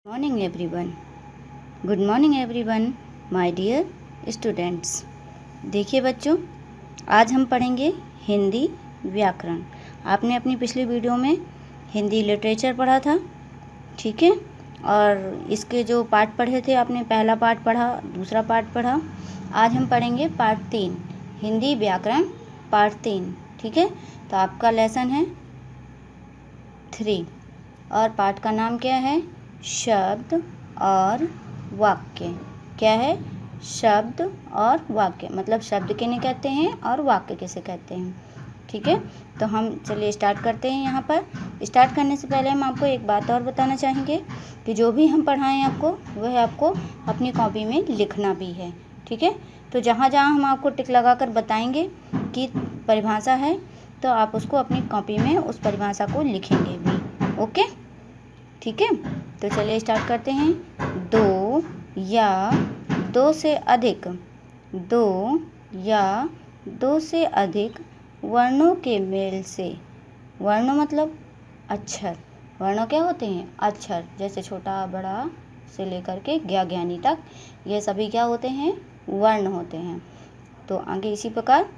Morning everyone. Good morning everyone my dear students. देखिए बच्चों, आज हम पढ़ेंगे हिंदी व्याकरण। आपने अपनी पिछली वीडियो में हिंदी लिटरेचर पढ़ा था, ठीक है। और इसके जो पार्ट पढ़े थे आपने, पहला पार्ट पढ़ा, दूसरा पार्ट पढ़ा। आज हम पढ़ेंगे पार्ट 3, हिंदी व्याकरण पार्ट 3, ठीक है। तो आपका लेसन है 3 और पार्ट का नाम क्या है? शब्द और वाक्य। क्या है? शब्द और वाक्य। मतलब शब्द किन्हें कहते हैं और वाक्य किसे कहते हैं, ठीक है। तो हम चलिए स्टार्ट करते हैं। यहाँ पर स्टार्ट करने से पहले हम आपको एक बात और बताना चाहेंगे कि जो भी हम पढ़ाएं आपको, वह आपको अपनी कॉपी में लिखना भी है, ठीक है। तो जहाँ जहाँ हम आपको टिक लगा कर बताएंगे कि परिभाषा है, तो आप उसको अपनी कॉपी में उस परिभाषा को लिखेंगे भी, ओके, ठीक है। तो चलिए स्टार्ट करते हैं। दो या दो से अधिक, दो या दो से अधिक वर्णों के मेल से। वर्ण मतलब अक्षर। वर्ण क्या होते हैं? अक्षर। जैसे छोटा बड़ा से लेकर के ज्ञानी तक, ये सभी क्या होते हैं? वर्ण होते हैं। तो आगे इसी प्रकार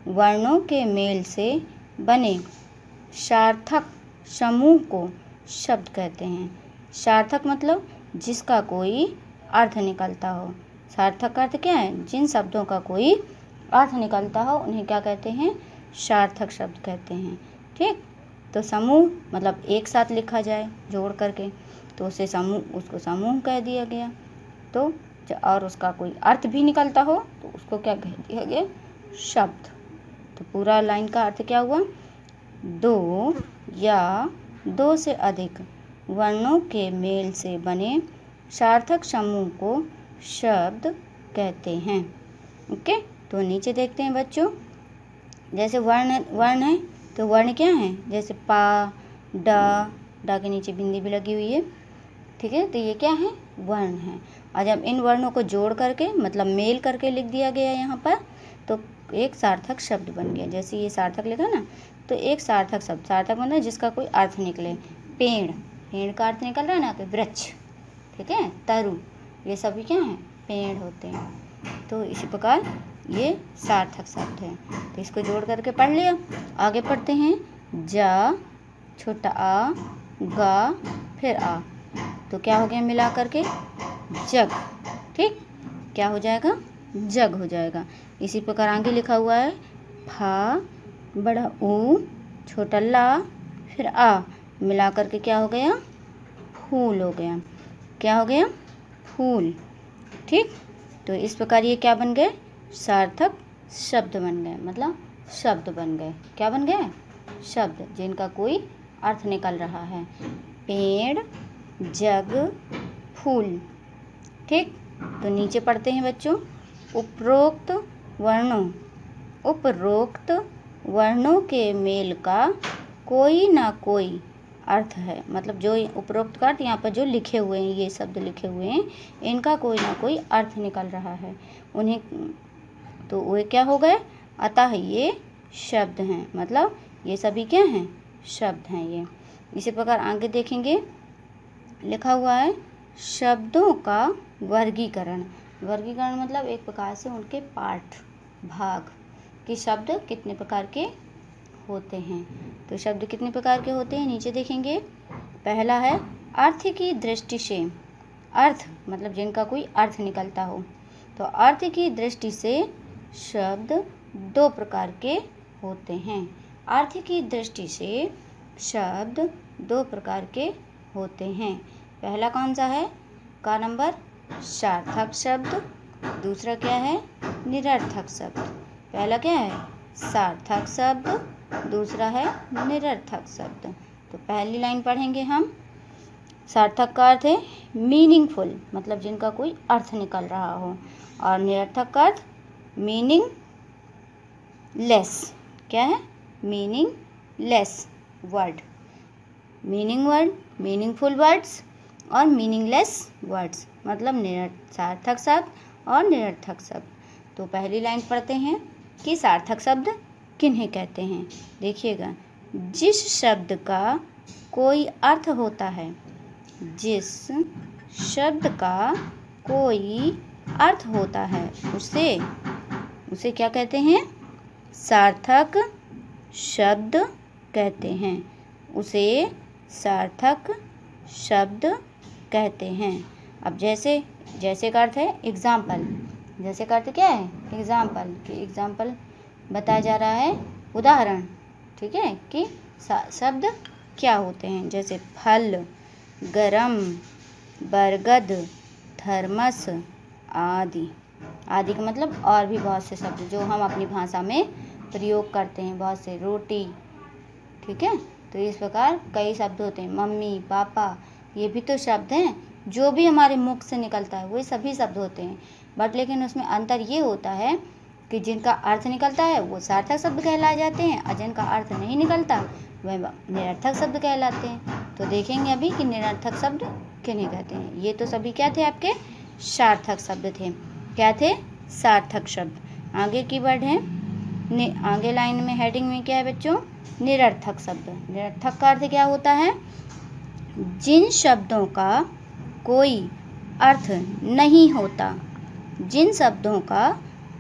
वर्णों के मेल से बने सार्थक समूह को शब्द कहते हैं। सार्थक मतलब जिसका कोई अर्थ निकलता हो। सार्थक अर्थ क्या है? जिन शब्दों का कोई अर्थ निकलता हो उन्हें क्या कहते हैं? सार्थक शब्द कहते हैं, ठीक। तो समूह मतलब एक साथ लिखा जाए जोड़ करके, तो उसे समूह, उसको समूह कह दिया गया। तो और उसका कोई अर्थ भी निकलता हो तो उसको क्या कह दिया गया? शब्द। तो पूरा लाइन का अर्थ क्या हुआ? दो या दो से अधिक वर्णों के मेल से बने सार्थक समूह को शब्द कहते हैं, ओके। तो नीचे देखते हैं बच्चों, जैसे वर्ण है तो वर्ण क्या है? जैसे पा, डा के नीचे बिंदी भी लगी हुई है, ठीक है। तो ये क्या है? वर्ण है। और जब इन वर्णों को जोड़ करके मतलब मेल करके लिख दिया गया यहाँ पर, तो एक सार्थक शब्द बन गया। जैसे ये सार्थक लिखा ना, तो एक सार्थक शब्द। सार्थक मतलब जिसका कोई अर्थ निकले। पेड़, पेड़ का अर्थ निकल रहा है ना, कि वृक्ष, ठीक है। तरु, ये सभी क्या हैं? पेड़ होते हैं। तो इसी प्रकार ये सार्थक शब्द है। तो इसको जोड़ करके पढ़ लिया। आगे पढ़ते हैं। जा, छोटा आ, गा, फिर आ, तो क्या हो गया मिला करके? जग, ठीक। क्या हो जाएगा? जग हो जाएगा। इसी प्रकार आगे लिखा हुआ है। फा, बड़ा ऊ, छोटा ला, फिर आ, मिला करके क्या हो गया? फूल हो गया। क्या हो गया? फूल, ठीक। तो इस प्रकार ये क्या बन गए? सार्थक शब्द बन गए। मतलब शब्द बन गए। क्या बन गए? शब्द, जिनका कोई अर्थ निकल रहा है। पेड़, जग, फूल, ठीक। तो नीचे पढ़ते हैं बच्चों। उपरोक्त वर्णों के मेल का कोई ना कोई अर्थ है। मतलब जो उपरोक्त का अर्थ यहाँ पर जो लिखे हुए हैं, ये शब्द लिखे हुए हैं, इनका कोई ना कोई अर्थ निकल रहा है उन्हें, तो वे क्या हो गए? अतः ये शब्द हैं। मतलब ये सभी क्या हैं? शब्द हैं ये। इसी प्रकार आगे देखेंगे, लिखा हुआ है शब्दों का वर्गीकरण। वर्गीकरण मतलब एक प्रकार से उनके पार्ट, भाग, कि शब्द कितने प्रकार के होते हैं। तो शब्द कितने प्रकार के होते हैं नीचे देखेंगे। पहला है अर्थ की दृष्टि से। अर्थ मतलब जिनका कोई अर्थ निकलता हो। तो अर्थ की दृष्टि से शब्द दो प्रकार के होते हैं। अर्थ की दृष्टि से शब्द दो प्रकार के होते हैं। पहला कौन सा है? का नंबर सार्थक शब्द। दूसरा क्या है? निरर्थक शब्द। पहला क्या है? सार्थक शब्द, दूसरा है निरर्थक शब्द। तो पहली लाइन पढ़ेंगे हम। सार्थक का अर्थ है मीनिंगफुल, मतलब जिनका कोई अर्थ निकल रहा हो। और निरर्थक का अर्थ मीनिंग लेस। क्या है? Meaning less word. Meaning word, meaningful words और मीनिंगलेस वर्ड्स, मतलब सार्थक शब्द और निरर्थक शब्द। तो पहली लाइन पढ़ते हैं कि सार्थक शब्द किन्हें कहते हैं। देखिएगा, जिस शब्द का कोई अर्थ होता है, जिस शब्द का कोई अर्थ होता है उसे क्या कहते हैं? सार्थक शब्द कहते हैं। उसे सार्थक शब्द कहते हैं। अब जैसे का अर्थ है एग्जाम्पल। जैसे का अर्थ क्या है? एग्जाम्पल। कि एग्जाम्पल बताया जा रहा है, उदाहरण, ठीक है, कि शब्द क्या होते हैं। जैसे फल, गरम, बरगद, थर्मस आदि। आदि का मतलब और भी बहुत से शब्द जो हम अपनी भाषा में प्रयोग करते हैं, बहुत से, रोटी, ठीक है। तो इस प्रकार कई शब्द होते हैं। मम्मी, पापा, ये भी तो शब्द हैं। जो भी हमारे मुख से निकलता है वही सभी शब्द होते हैं, बट लेकिन उसमें अंतर ये होता है कि जिनका अर्थ निकलता है वो सार्थक शब्द कहलाए जाते हैं, और जिनका अर्थ नहीं निकलता वह निरर्थक शब्द कहलाते हैं। तो देखेंगे अभी कि निरर्थक शब्द किन्हें कहते हैं। ये तो सभी क्या थे? आपके सार्थक शब्द थे। क्या थे? सार्थक शब्द। आगे की वर्ड है, आगे लाइन में हेडिंग में क्या है बच्चों? निरर्थक शब्द। निरर्थक का अर्थ क्या होता है? जिन शब्दों का कोई अर्थ नहीं होता। जिन शब्दों का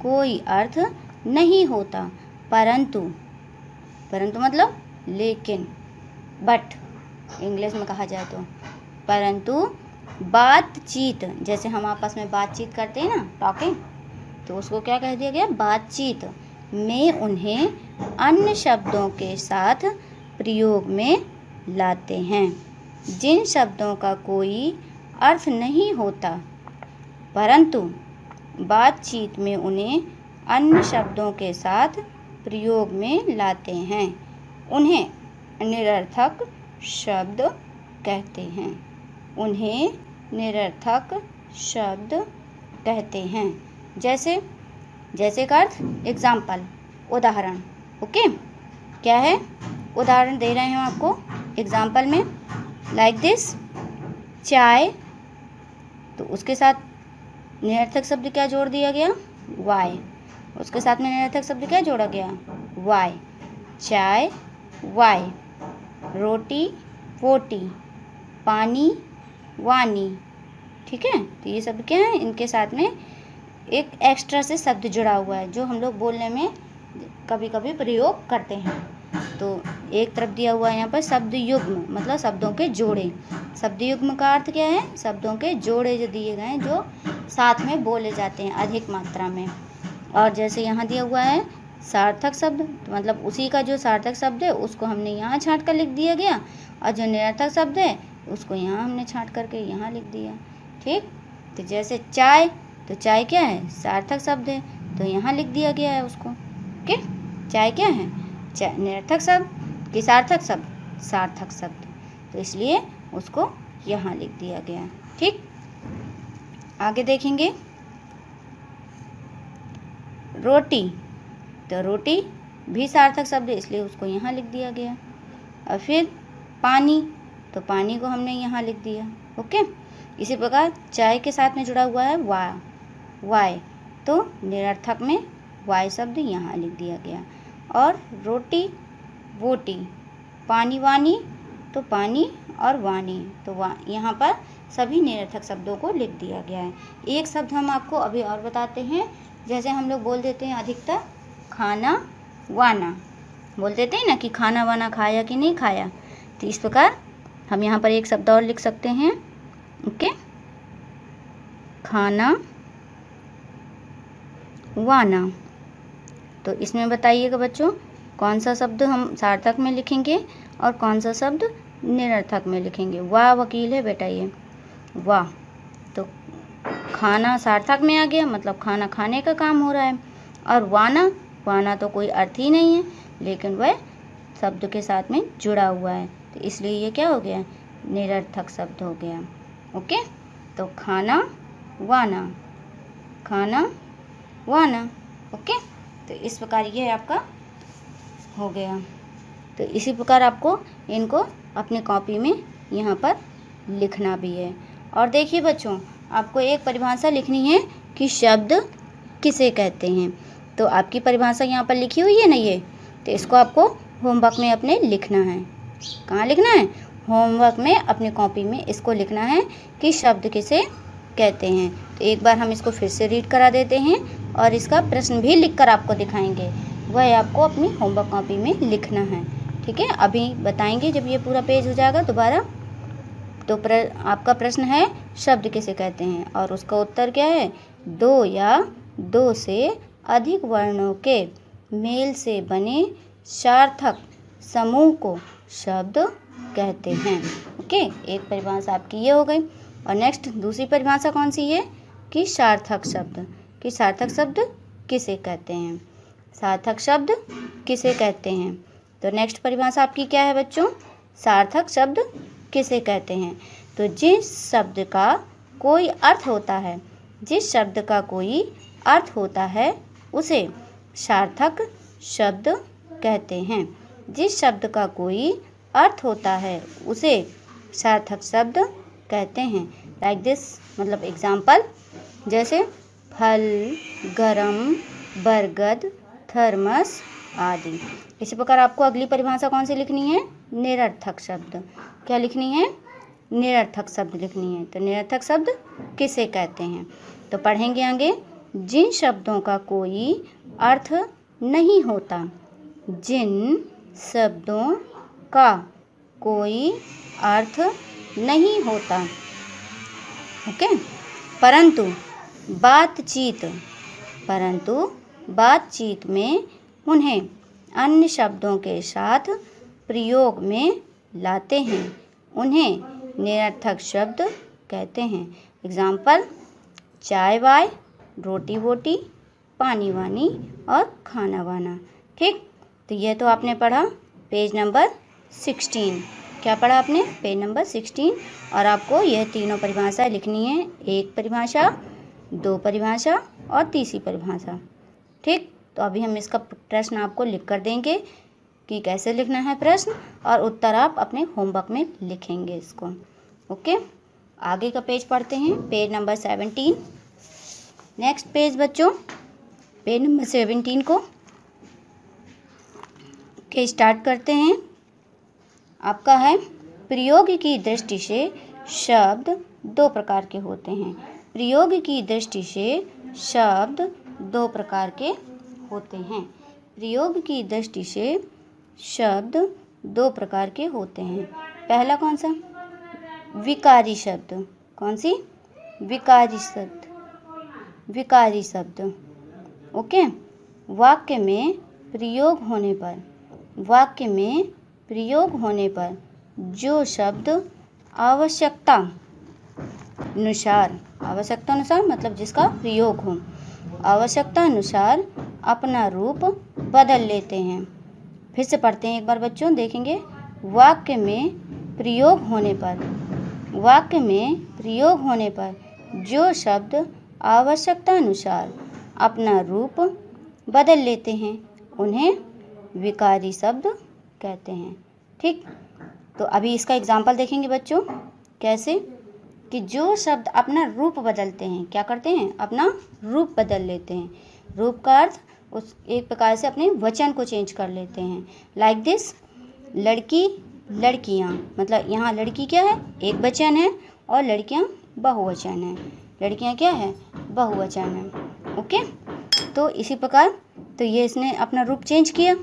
कोई अर्थ नहीं होता, परंतु मतलब लेकिन, बट इंग्लिश में कहा जाए तो, परंतु बातचीत, जैसे हम आपस में बातचीत करते हैं ना, टॉकिंग, तो उसको क्या कह दिया गया? बातचीत में उन्हें अन्य शब्दों के साथ प्रयोग में लाते हैं। जिन शब्दों का कोई अर्थ नहीं होता, परंतु बातचीत में उन्हें अन्य शब्दों के साथ प्रयोग में लाते हैं, उन्हें निरर्थक शब्द कहते हैं। उन्हें निरर्थक शब्द कहते हैं। जैसे का अर्थ एग्जाम्पल, उदाहरण। ओके, क्या है? उदाहरण दे रहे हैं हम आपको एग्जाम्पल में, लाइक दिस, चाय, तो उसके साथ निरर्थक शब्द क्या जोड़ दिया गया? वाई। उसके साथ में निरर्थक शब्द क्या जोड़ा गया? वाई। चाय, वाई। रोटी, वोटी। पानी, वानी। ठीक है, तो ये सब क्या है? इनके साथ में एक एक्स्ट्रा से शब्द जुड़ा हुआ है जो हम लोग बोलने में कभी कभी प्रयोग करते हैं। तो एक तरफ दिया हुआ है यहाँ पर शब्द युग्म, मतलब शब्दों के जोड़े। शब्द युग्म का अर्थ क्या है? शब्दों के जोड़े जो दिए गए हैं, जो साथ में बोले जाते हैं अधिक मात्रा में। और जैसे यहाँ दिया हुआ है सार्थक शब्द, तो मतलब उसी का जो सार्थक शब्द है उसको हमने यहाँ छांट कर लिख दिया गया, और जो निरर्थक शब्द है उसको यहाँ हमने छांट करके यहाँ लिख दिया। ठीक, तो जैसे चाय, तो चाय क्या है? सार्थक शब्द है, तो यहाँ लिख दिया गया है उसको। ओके, चाय क्या है? निरर्थक शब्द कि सार्थक शब्द? सार्थक शब्द, तो इसलिए उसको यहाँ लिख दिया गया। ठीक, आगे देखेंगे रोटी, तो रोटी भी सार्थक शब्द है, इसलिए उसको यहाँ लिख दिया गया। और फिर पानी, तो पानी को हमने यहाँ लिख दिया। ओके, इसी प्रकार चाय के साथ में जुड़ा हुआ है वाई, तो निरर्थक में वाई शब्द यहाँ लिख दिया गया। और रोटी, वोटी, पानी, वानी, तो पानी और वानी, तो यहाँ पर सभी निरर्थक शब्दों को लिख दिया गया है। एक शब्द हम आपको अभी और बताते हैं। जैसे हम लोग बोल देते हैं अधिकतर खाना वाना, बोल देते हैं ना कि खाना वाना खाया कि नहीं खाया, तो इस प्रकार हम यहाँ पर एक शब्द और लिख सकते हैं। ओके, खाना वाना। तो इसमें बताइएगा बच्चों कौन सा शब्द हम सार्थक में लिखेंगे और कौन सा शब्द निरर्थक में लिखेंगे। वाह वकील है बेटा ये, वाह, तो खाना सार्थक में आ गया, मतलब खाना खाने का काम हो रहा है। और वाना तो कोई अर्थ ही नहीं है, लेकिन वह शब्द के साथ में जुड़ा हुआ है, तो इसलिए ये क्या हो गया? निरर्थक शब्द हो गया। ओके, तो खाना वाना, खाना वाना। ओके, तो इस प्रकार ये आपका हो गया। तो इसी प्रकार आपको इनको अपनी कॉपी में यहाँ पर लिखना भी है। और देखिए बच्चों, आपको एक परिभाषा लिखनी है कि शब्द किसे कहते हैं। तो आपकी परिभाषा यहाँ पर लिखी हुई है ना ये, तो इसको आपको होमवर्क में अपने लिखना है। कहाँ लिखना है? होमवर्क में अपनी कॉपी में इसको लिखना है कि शब्द किसे कहते हैं। तो एक बार हम इसको फिर से रीड करा देते हैं और इसका प्रश्न भी लिखकर आपको दिखाएंगे, वह आपको अपनी होमवर्क कॉपी में लिखना है। ठीक है, अभी बताएंगे जब ये पूरा पेज हो जाएगा दोबारा। तो आपका प्रश्न है शब्द किसे कहते हैं और उसका उत्तर क्या है, दो या दो से अधिक वर्णों के मेल से बने सार्थक समूह को शब्द कहते हैं। ओके, एक परिभाषा आपकी ये हो गई। और नेक्स्ट दूसरी परिभाषा कौन सी है कि सार्थक शब्द, कि सार्थक शब्द किसे कहते हैं, सार्थक शब्द किसे कहते हैं। तो नेक्स्ट परिभाषा आपकी क्या है बच्चों, सार्थक शब्द किसे कहते हैं। तो जिस शब्द का कोई अर्थ होता है, जिस शब्द का कोई अर्थ होता है उसे सार्थक शब्द कहते हैं। जिस शब्द का कोई अर्थ होता है उसे सार्थक शब्द कहते हैं। लाइक दिस, मतलब एग्जाम्पल, जैसे फल, गरम, बरगद, थर्मस आदि। इसी प्रकार आपको अगली परिभाषा कौन सी लिखनी है, निरर्थक शब्द। क्या लिखनी है, निरर्थक शब्द लिखनी है। तो निरर्थक शब्द किसे कहते हैं, तो पढ़ेंगे आगे। जिन शब्दों का कोई अर्थ नहीं होता, जिन शब्दों का कोई अर्थ नहीं होता, ओके, परंतु बातचीत में उन्हें अन्य शब्दों के साथ प्रयोग में लाते हैं, उन्हें निरर्थक शब्द कहते हैं। एग्जाम्पल, चाय वाय, रोटी वोटी, पानी वानी और खाना वाना। ठीक, तो ये तो आपने पढ़ा पेज नंबर 16। क्या पढ़ा आपने, पेज नंबर 16। और आपको यह तीनों परिभाषाएं लिखनी है, एक परिभाषा, दो परिभाषा और तीसरी परिभाषा। ठीक, तो अभी हम इसका प्रश्न आपको लिख कर देंगे कि कैसे लिखना है प्रश्न, और उत्तर आप अपने होमवर्क में लिखेंगे इसको। ओके, आगे का पेज पढ़ते हैं, पेज नंबर 17। नेक्स्ट पेज बच्चों, पेज नंबर 17 को के स्टार्ट करते हैं। आपका है, प्रयोग की दृष्टि से शब्द दो प्रकार के होते हैं। प्रयोग की दृष्टि से शब्द दो प्रकार के होते हैं। प्रयोग की दृष्टि से शब्द दो प्रकार के होते हैं। पहला कौन सा, विकारी शब्द। कौन सी, विकारी शब्द, विकारी शब्द। ओके, वाक्य में प्रयोग होने पर जो शब्द आवश्यकता अनुसार मतलब जिसका प्रयोग हो, आवश्यकता अनुसार अपना रूप बदल लेते हैं। फिर से पढ़ते हैं एक बार बच्चों, देखेंगे। वाक्य में प्रयोग होने पर जो शब्द आवश्यकता अनुसार अपना रूप बदल लेते हैं, उन्हें विकारी शब्द कहते हैं। ठीक, तो अभी इसका एग्जाम्पल देखेंगे बच्चों, कैसे कि जो शब्द अपना रूप बदलते हैं, क्या करते हैं, अपना रूप बदल लेते हैं। रूप का अर्थ उस एक प्रकार से अपने वचन को चेंज कर लेते हैं। लाइक दिस, लड़की, लड़कियाँ, मतलब यहाँ लड़की क्या है, एक वचन है, और लड़कियाँ बहुवचन है। लड़कियाँ क्या है, बहुवचन है। ओके, तो इसी प्रकार, तो ये इसने अपना रूप चेंज किया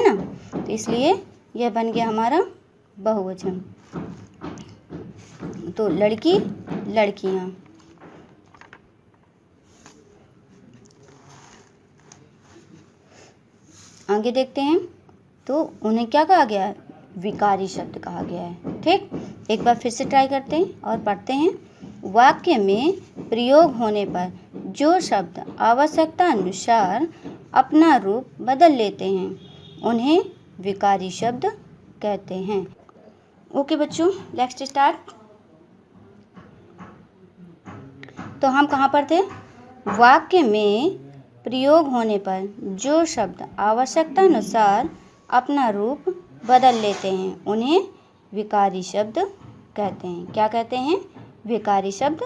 ना, तो इसलिए यह बन गया हमारा बहुवचन। तो लड़की, लड़कियाँ। आगे देखते हैं, तो उन्हें क्या कहा गया है, विकारी शब्द कहा गया है। ठीक, एक बार फिर से ट्राई करते हैं और पढ़ते हैं। वाक्य में प्रयोग होने पर जो शब्द आवश्यकता अनुसार अपना रूप बदल लेते हैं, उन्हें विकारी शब्द कहते हैं। ओके बच्चों, नेक्स्ट स्टार्ट। तो हम कहाँ पर थे, वाक्य में प्रयोग होने पर जो शब्द आवश्यकता अनुसार अपना रूप बदल लेते हैं, उन्हें विकारी शब्द कहते हैं। क्या कहते हैं, विकारी शब्द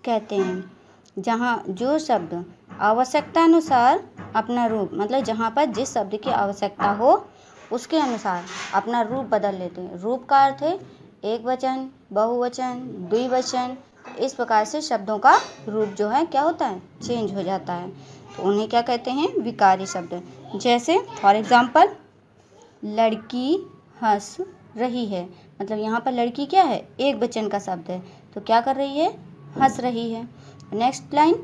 कहते हैं। जहाँ जो शब्द आवश्यकता अनुसार अपना रूप, मतलब जहाँ पर जिस शब्द की आवश्यकता हो उसके अनुसार अपना रूप बदल लेते हैं। रूप का अर्थ है एक वचन, बहुवचन, द्विवचन, इस प्रकार से शब्दों का रूप जो है क्या होता है, चेंज हो जाता है। तो उन्हें क्या कहते हैं, विकारी शब्द। जैसे फॉर एग्जाम्पल लड़की हंस रही है, मतलब यहाँ पर लड़की क्या है, एक वचन का शब्द है, तो क्या कर रही है, हंस रही है। नेक्स्ट लाइन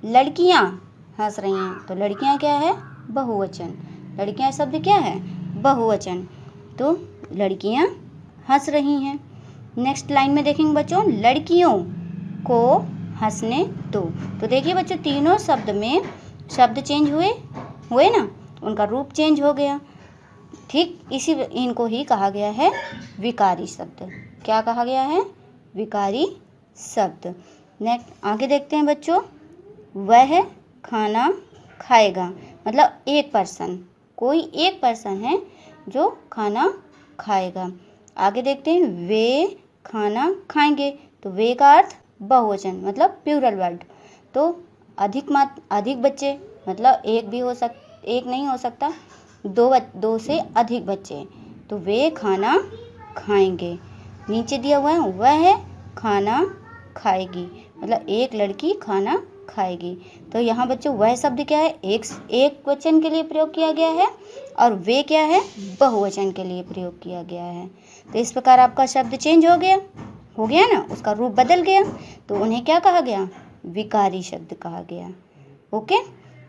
लड़कियाँ हंस रही हैं, तो लड़कियाँ क्या है, बहुवचन। लड़कियाँ शब्द क्या है, बहुवचन, तो लड़कियाँ हंस रही हैं। नेक्स्ट लाइन में देखेंगे बच्चों लड़कियों को हंसने दो। तो देखिए बच्चों तीनों शब्द में शब्द चेंज हुए ना, उनका रूप चेंज हो गया। ठीक इसी इनको ही कहा गया है विकारी शब्द। क्या कहा गया है, विकारी शब्द। नेक्स्ट आगे देखते हैं बच्चों, वह खाना खाएगा, मतलब एक पर्सन, कोई एक पर्सन है जो खाना खाएगा। आगे देखते हैं वे खाना खाएंगे, तो वे का अर्थ बहुवचन, मतलब प्लूरल वर्ड। तो अधिक बच्चे, मतलब एक नहीं हो सकता, दो से अधिक बच्चे, तो वे खाना खाएंगे। नीचे दिया हुआ है वह खाना खाएगी, मतलब एक लड़की खाना खाएगी। तो यहाँ बच्चों वह शब्द क्या है, एक वचन के लिए प्रयोग किया गया है, और वे क्या है, बहुवचन के लिए प्रयोग किया गया है। तो इस प्रकार आपका शब्द चेंज हो गया ना, उसका रूप बदल गया, तो उन्हें क्या कहा गया, विकारी शब्द कहा गया। ओके,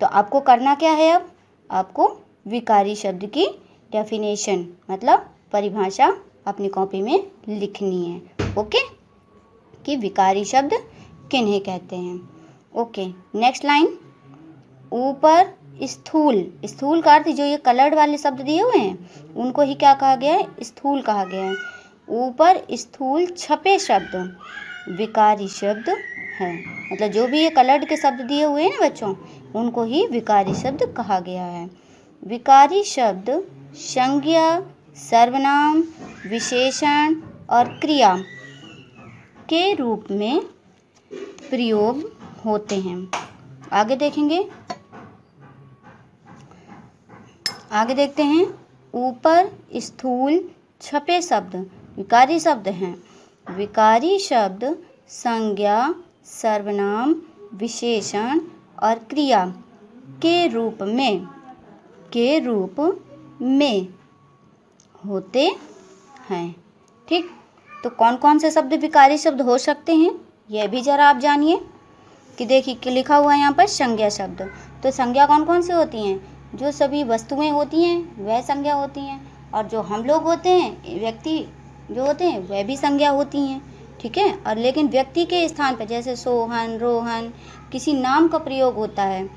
तो आपको करना क्या है, अब आपको विकारी शब्द की डेफिनेशन, मतलब परिभाषा अपनी कॉपी में लिखनी है। ओके, कि विकारी शब्द किन्हें कहते हैं। ओके, नेक्स्ट लाइन ऊपर स्थूल का अर्थ जो ये कलर्ड वाले शब्द दिए हुए हैं उनको ही क्या कहा गया है, स्थूल कहा गया है। ऊपर स्थूल छपे शब्द विकारी शब्द है, मतलब जो भी ये कलर्ड के शब्द दिए हुए हैं ना बच्चों, उनको ही विकारी शब्द कहा गया है। विकारी शब्द संज्ञा, सर्वनाम, विशेषण और क्रिया के रूप में प्रयोग होते हैं। आगे देखते हैं ऊपर स्थूल छपे शब्द विकारी शब्द हैं। विकारी शब्द संज्ञा, सर्वनाम, विशेषण और क्रिया के रूप में होते हैं। ठीक, तो कौन कौन से शब्द विकारी शब्द हो सकते हैं, यह भी जरा आप जानिए। कि देखिए कि लिखा हुआ है यहाँ पर संज्ञा शब्द, तो संज्ञा कौन कौन से होती हैं, जो सभी वस्तुएं होती हैं वह संज्ञा होती हैं, और जो हम लोग होते हैं, व्यक्ति जो होते हैं वह भी संज्ञा होती हैं। ठीक है, और लेकिन व्यक्ति के स्थान पर जैसे सोहन, रोहन, किसी नाम का प्रयोग होता है,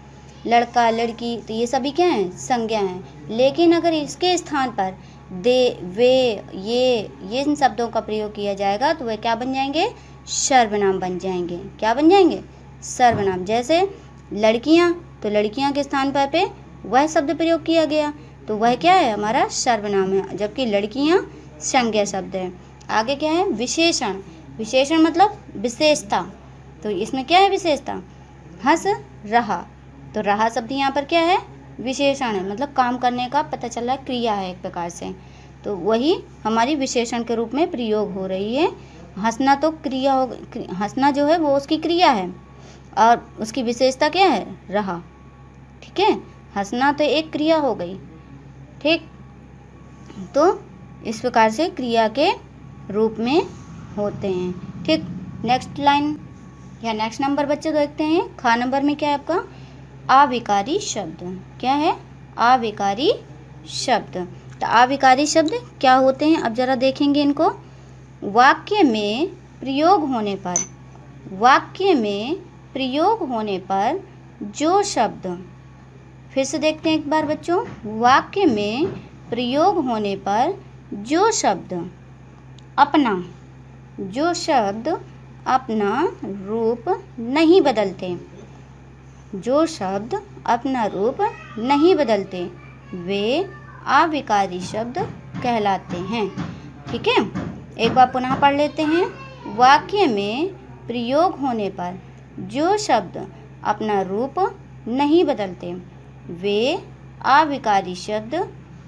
लड़का, लड़की, तो ये सभी क्या हैं, संज्ञा हैं। लेकिन अगर इसके स्थान पर दे, वे, ये इन शब्दों का प्रयोग किया जाएगा तो वह क्या बन जाएंगे, सर्वनाम बन जाएंगे। क्या बन जाएंगे, सर्वनाम। जैसे लड़कियां, तो लड़कियां के स्थान पर पे वह शब्द प्रयोग किया गया, तो वह क्या है, हमारा सर्वनाम है, जबकि लड़कियां संज्ञा शब्द है। आगे क्या है, विशेषण। विशेषण मतलब विशेषता, तो इसमें क्या है विशेषता, हंस रहा, तो रहा शब्द यहाँ पर क्या है, विशेषण है, मतलब काम करने का पता चल रहा है, क्रिया है एक प्रकार से, तो वही हमारी विशेषण के रूप में प्रयोग हो रही है। हंसना तो क्रिया हो, हंसना जो है वो उसकी क्रिया है, और उसकी विशेषता क्या है, रहा। ठीक है, हंसना तो एक क्रिया हो गई। ठीक, तो इस प्रकार से क्रिया के रूप में होते हैं। ठीक, नेक्स्ट लाइन या नेक्स्ट नंबर बच्चे देखते हैं, खा नंबर में क्या है आपका, अविकारी शब्द। क्या है, अविकारी शब्द। तो अविकारी शब्द क्या होते हैं, अब जरा देखेंगे इनको। वाक्य में प्रयोग होने पर जो शब्द, फिर से देखते हैं एक बार बच्चों, वाक्य में प्रयोग होने पर जो शब्द अपना रूप नहीं बदलते, वे अविकारी शब्द कहलाते हैं। ठीक है, एक बार पुनः पढ़ लेते हैं। वाक्य में प्रयोग होने पर जो शब्द अपना रूप नहीं बदलते, वे अविकारी शब्द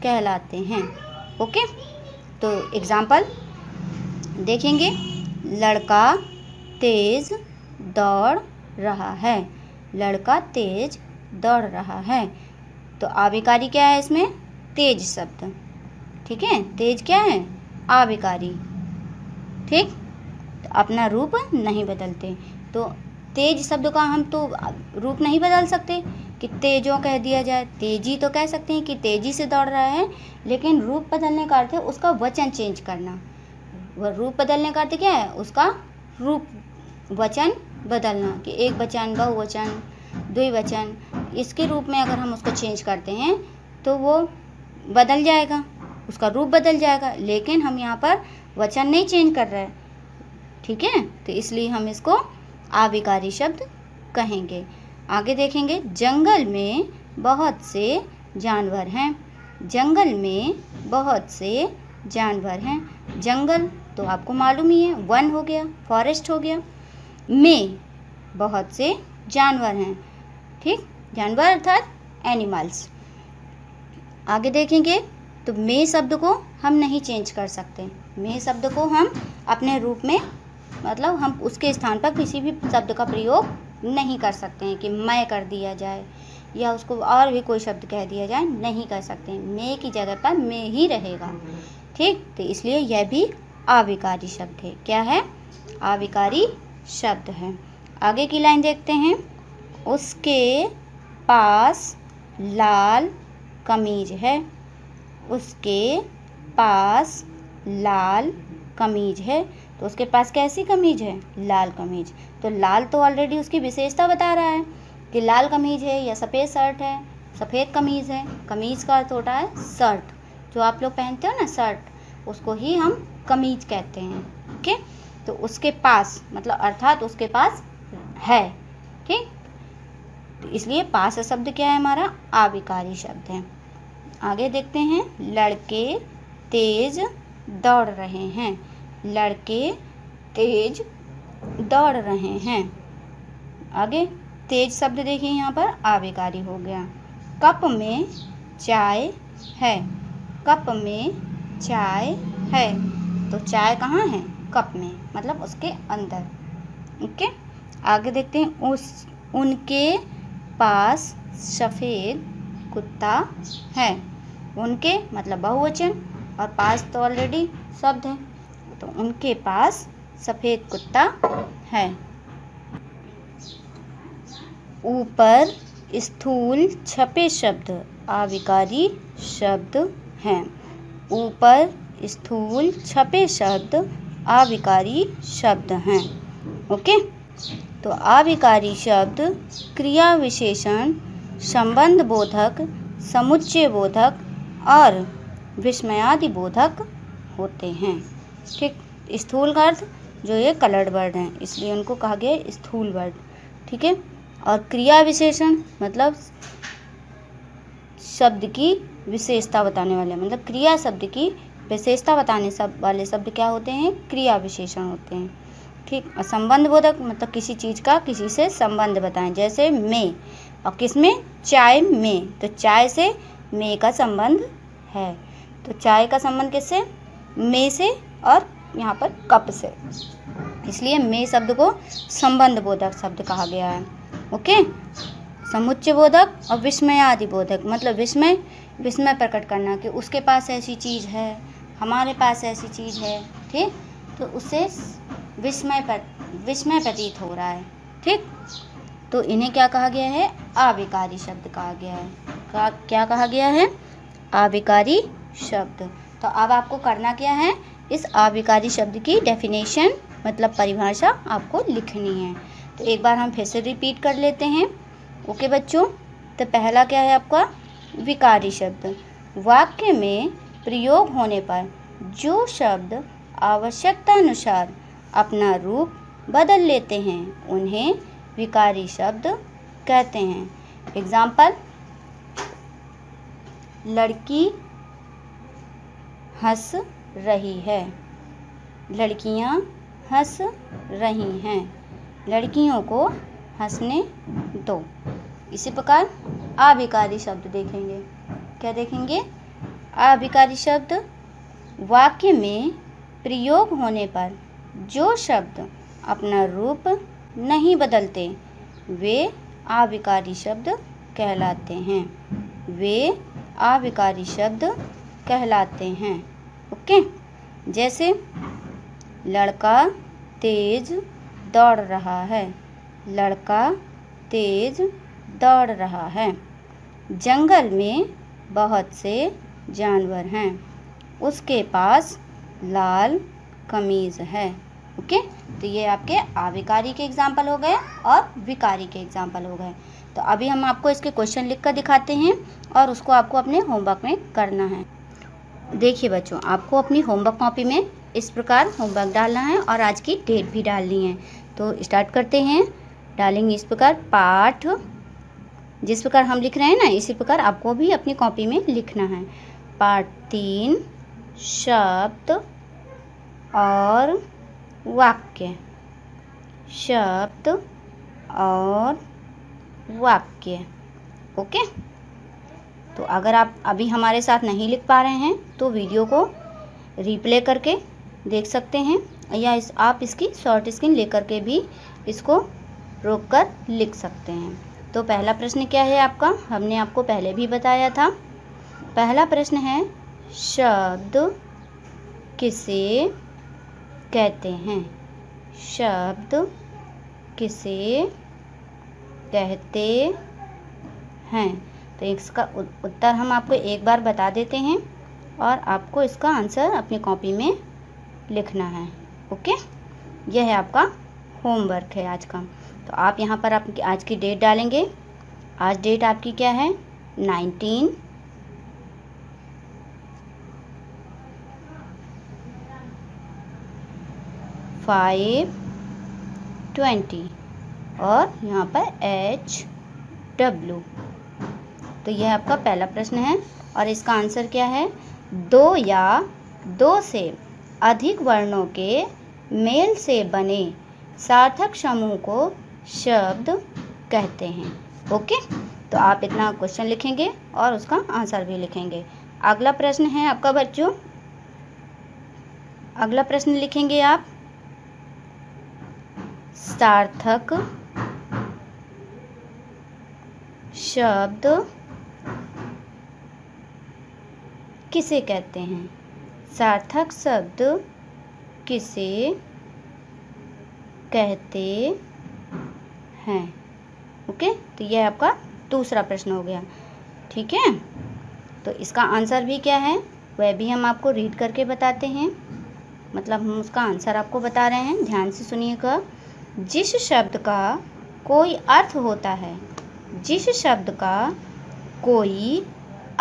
कहलाते हैं। ओके, तो एग्जाम्पल देखेंगे। लड़का तेज दौड़ रहा है। लड़का तेज दौड़ रहा है। तो आविकारी क्या है इसमें? तेज शब्द। ठीक है, तेज क्या है? आविकारी। ठीक, तो अपना रूप नहीं बदलते। तो तेज शब्द का हम तो रूप नहीं बदल सकते कि तेजों कह दिया जाए। तेजी तो कह सकते हैं कि तेजी से दौड़ रहा है, लेकिन रूप बदलने का अर्थ है उसका वचन चेंज करना। वह रूप बदलने का अर्थ क्या है? उसका रूप वचन बदलना, कि एक वचन, बहुवचन, द्विवचन, इसके रूप में अगर हम उसको चेंज करते हैं तो वो बदल जाएगा, उसका रूप बदल जाएगा। लेकिन हम यहाँ पर वचन नहीं चेंज कर रहे हैं। ठीक है, तो इसलिए हम इसको आविकारी शब्द कहेंगे। आगे देखेंगे। जंगल में बहुत से जानवर हैं। जंगल में बहुत से जानवर हैं। जंगल तो आपको मालूम ही है, वन हो गया, फॉरेस्ट हो गया। में बहुत से जानवर हैं। ठीक, जानवर अर्थात एनिमल्स। आगे देखेंगे तो में शब्द को हम नहीं चेंज कर सकते। में शब्द को हम अपने रूप में, मतलब हम उसके स्थान पर किसी भी शब्द का प्रयोग नहीं कर सकते हैं कि मैं कर दिया जाए या उसको और भी कोई शब्द कह दिया जाए, नहीं कर सकते। में की जगह पर में ही रहेगा। ठीक, तो इसलिए यह भी आविकारी शब्द है। क्या है? आविकारी शब्द है। आगे की लाइन देखते हैं। उसके पास लाल कमीज है। उसके पास लाल कमीज है। तो उसके पास कैसी कमीज है? लाल कमीज। तो लाल तो ऑलरेडी उसकी विशेषता बता रहा है कि लाल कमीज है या सफ़ेद शर्ट है, सफ़ेद कमीज है। कमीज का अर्थ होता है शर्ट, जो आप लोग पहनते हो ना शर्ट, उसको ही हम कमीज कहते हैं। ओके, तो उसके पास मतलब अर्थात उसके पास है। ठीक, तो इसलिए पास शब्द क्या है हमारा? आविकारी शब्द है। आगे देखते हैं। लड़के तेज दौड़ रहे हैं। लड़के तेज दौड़ रहे हैं। आगे तेज शब्द देखिए यहाँ पर आविकारी हो गया। कप में चाय है। कप में चाय है। तो चाय कहाँ है? कप में, मतलब उसके अंदर। ओके, आगे देखते हैं। उनके पास सफ़ेद कुत्ता है। उनके मतलब बहुवचन और पास तो ऑलरेडी शब्द है, तो उनके पास सफ़ेद कुत्ता है। ऊपर स्थूल छपे शब्द आविकारी शब्द हैं। ऊपर स्थूल छपे शब्द आविकारी शब्द हैं। ओके, तो आविकारी शब्द क्रिया विशेषण, संबंध बोधक, समुच्चय बोधक और विस्मयादि बोधक होते हैं। ठीक, स्थूल का अर्थ जो ये कलर्ड वर्ड हैं, इसलिए उनको कहा गया स्थूल वर्ड। ठीक है, और क्रिया विशेषण मतलब शब्द की विशेषता बताने वाले, मतलब क्रिया शब्द की विशेषता बताने वाले शब्द क्या होते हैं? क्रिया विशेषण होते हैं। ठीक, और संबंध बोधक मतलब किसी चीज़ का किसी से संबंध बताएं, जैसे में, और किस में? चाय में। तो चाय से में का संबंध है। तो चाय का संबंध किससे? में से, और यहाँ पर कप से, इसलिए में शब्द को संबंध बोधक शब्द कहा गया है। ओके, समुच्चय बोधक और विस्मयादि बोधक मतलब विस्मय प्रकट करना कि उसके पास ऐसी चीज़ है, हमारे पास ऐसी चीज़ है। ठीक, तो उससे विस्मय प्रतीत हो रहा है। ठीक, तो इन्हें क्या कहा गया है? आविकारी शब्द कहा गया है। क्या कहा गया है? आविकारी शब्द। तो अब आपको करना क्या है? इस आविकारी शब्द की डेफिनेशन मतलब परिभाषा आपको लिखनी है। तो एक बार हम फिर से रिपीट कर लेते हैं। ओके बच्चों, तो पहला क्या है आपका? विकारी शब्द। वाक्य में प्रयोग होने पर जो शब्द आवश्यकता अनुसार अपना रूप बदल लेते हैं उन्हें विकारी शब्द कहते हैं। एग्जाम्पल, लड़की हंस रही है। लड़कियां हंस रही हैं। लड़कियों को हंसने दो। इसी प्रकार आविकारी शब्द देखेंगे। क्या देखेंगे? अविकारी शब्द वाक्य में प्रयोग होने पर जो शब्द अपना रूप नहीं बदलते वे अविकारी शब्द कहलाते हैं। वे अविकारी शब्द कहलाते हैं। ओके, जैसे लड़का तेज दौड़ रहा है। लड़का तेज दौड़ रहा है। जंगल में बहुत से जानवर हैं। उसके पास लाल कमीज है। ओके, तो ये आपके अविकारी के एग्जाम्पल हो गए और विकारी के एग्जाम्पल हो गए। तो अभी हम आपको इसके क्वेश्चन लिख कर दिखाते हैं और उसको आपको अपने होमवर्क में करना है। देखिए बच्चों, आपको अपनी होमवर्क कॉपी में इस प्रकार होमवर्क डालना है और आज की डेट भी डालनी है। तो स्टार्ट करते हैं। डालेंगे इस प्रकार पाठ, जिस प्रकार हम लिख रहे हैं ना इसी प्रकार आपको भी अपनी कॉपी में लिखना है। पाठ 3 शब्द और वाक्य। शब्द और वाक्य। ओके, तो अगर आप अभी हमारे साथ नहीं लिख पा रहे हैं तो वीडियो को रिप्ले करके देख सकते हैं या आप इसकी शॉर्ट स्क्रीन लेकर के भी इसको रोक कर लिख सकते हैं। तो पहला प्रश्न क्या है आपका, हमने आपको पहले भी बताया था। पहला प्रश्न है शब्द किसे कहते हैं। शब्द किसे कहते हैं। तो इसका उत्तर हम आपको एक बार बता देते हैं और आपको इसका आंसर अपनी कॉपी में लिखना है। ओके, यह है आपका होमवर्क है आज का। तो आप यहाँ पर आपकी आज की डेट डालेंगे। आज डेट आपकी क्या है 19/5/20 और यहाँ पर HW। तो यह आपका पहला प्रश्न है और इसका आंसर क्या है 2 या 2 से अधिक वर्णों के मेल से बने सार्थक समूह को शब्द कहते हैं। ओके, तो आप इतना क्वेश्चन लिखेंगे और उसका आंसर भी लिखेंगे। अगला प्रश्न है आपका बच्चों, अगला प्रश्न लिखेंगे आप सार्थक शब्द किसे कहते हैं। सार्थक शब्द किसे कहते हैं। ओके, तो यह आपका दूसरा प्रश्न हो गया। ठीक है, तो इसका आंसर भी क्या है वह भी हम आपको रीड करके बताते हैं, मतलब हम उसका आंसर आपको बता रहे हैं। ध्यान से सुनिएगा। जिस शब्द का कोई अर्थ होता है, जिस शब्द का कोई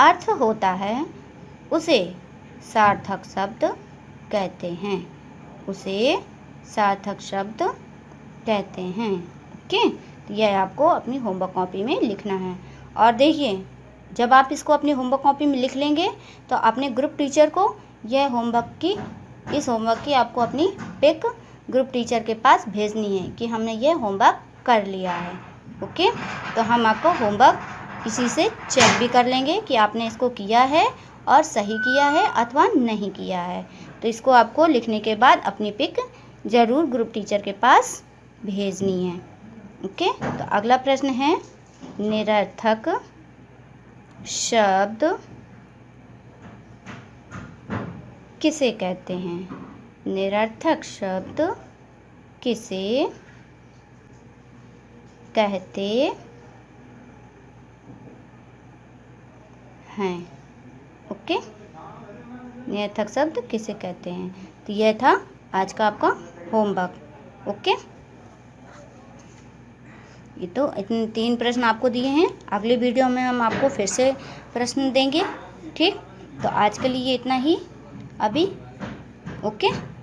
अर्थ होता है उसे सार्थक शब्द कहते हैं। उसे सार्थक शब्द कहते हैं। ओके, तो यह आपको अपनी होमवर्क कॉपी में लिखना है। और देखिए, जब आप इसको अपनी होमवर्क कॉपी में लिख लेंगे तो अपने ग्रुप टीचर को यह इस होमवर्क की आपको अपनी पिक ग्रुप टीचर के पास भेजनी है कि हमने ये होमवर्क कर लिया है। ओके, तो हम आपको होमवर्क इसी से चेक भी कर लेंगे कि आपने इसको किया है और सही किया है अथवा नहीं किया है। तो इसको आपको लिखने के बाद अपनी पिक ज़रूर ग्रुप टीचर के पास भेजनी है। ओके, तो अगला प्रश्न है निरर्थक शब्द किसे कहते हैं। निरर्थक शब्द किसे कहते हैं। ओके, निरर्थक शब्द किसे कहते हैं। तो यह था आज का आपका होमवर्क। ओके, ये तो इतने 3 प्रश्न आपको दिए हैं। अगले वीडियो में हम आपको फिर से प्रश्न देंगे। ठीक, तो आज के लिए इतना ही अभी। ओके।